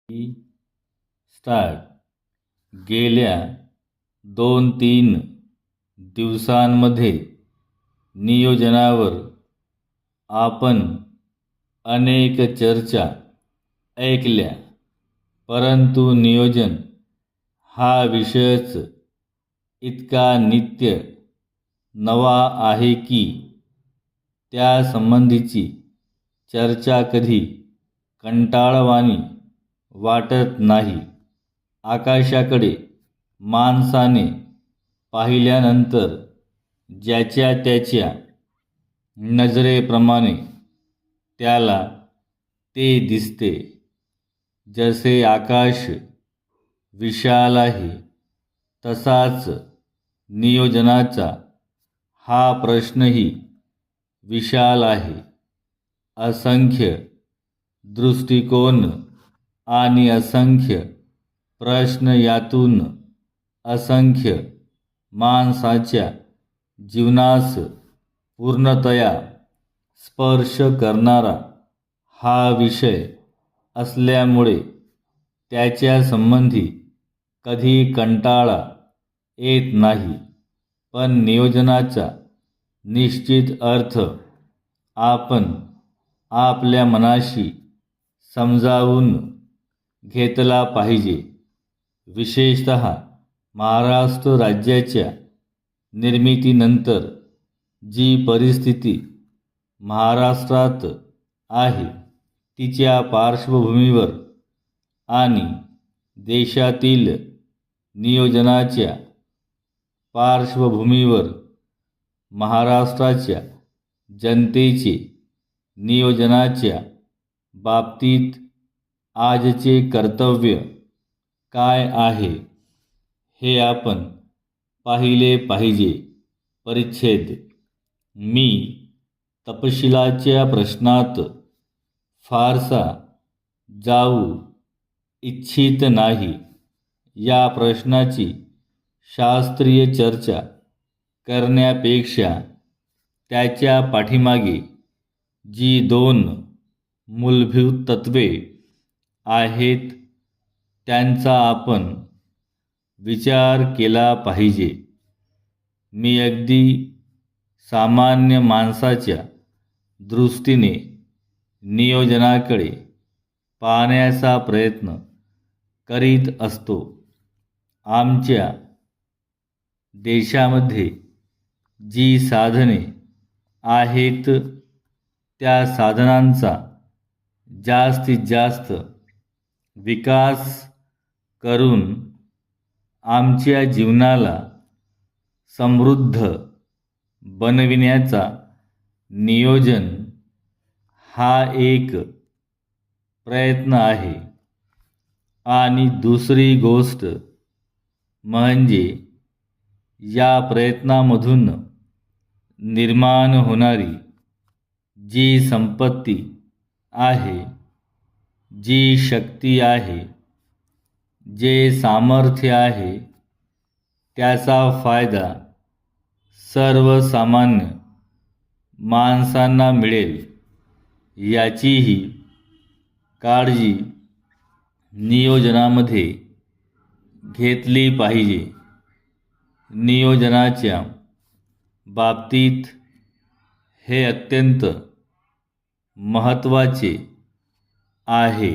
Start. गेल्या 2-3 दिवसांमध्ये नियोजनावर आपण अनेक चर्चा ऐकल्या, परंतु नियोजन हा विषयच इतका नित्य नवा आहे की त्यासंबंधीची चर्चा कधी कंटाळवाणी वाटत नाही. आकाशाकडे माणसाने पाहिल्यानंतर ज्याच्या त्याच्या नजरेप्रमाणे त्याला ते दिसते. जसे आकाश विशाल आहे, तसाच नियोजनाचा हा प्रश्नही विशाल आहे. असंख्य दृष्टिकोन आणि असंख्य प्रश्न, यातून असंख्य माणसाच्या जीवनास पूर्णतया स्पर्श करणारा हा विषय असल्यामुळे त्याच्या संबंधी कधी कंटाळा येत नाही. पण नियोजनाचा निश्चित अर्थ आपण आपल्या मनाशी समजावून घेतला पाहिजे. विशेषतः महाराष्ट्र राज्याच्या निर्मितीनंतर जी परिस्थिती महाराष्ट्रात आहे, तिच्या पार्श्वभूमीवर आणि देशातील नियोजनाच्या पार्श्वभूमीवर महाराष्ट्राच्या जनतेचे नियोजनाच्या बाबतीत आजचे कर्तव्य काय आहे हे आपण पाहिले पाहिजे. परिच्छेद. मी तपशिलाच्या प्रश्नात फारसा जाऊ इच्छित नाही. या प्रश्नाची शास्त्रीय चर्चा करण्यापेक्षा त्याच्या पाठीमागे जी 2 मूलभूत तत्त्वे आहेत त्यांचा आपण विचार केला पाहिजे. मी अगदी सामान्य माणसाच्या दृष्टीने नियोजनाकडे पाहण्याचा प्रयत्न करीत असतो. आमच्या देशामध्ये जी साधने आहेत, त्या साधनांचा जास्तीत जास्त विकास करून आमच्या जीवनाला समृद्ध बनविण्याचा नियोजन हा एक प्रयत्न आहे. आणि दुसरी गोष्ट म्हणजे या प्रयत्नामधून निर्माण होणारी जी संपत्ती आहे, जी शक्ती आहे, जे सामर्थ्य आहे, त्याचा फायदा सर्वसामान्य माणसांना मिळेल याचीही काळजी नियोजनामध्ये घेतली पाहिजे. नियोजनाच्या बाबतीत हे अत्यंत महत्त्वाचे आहे.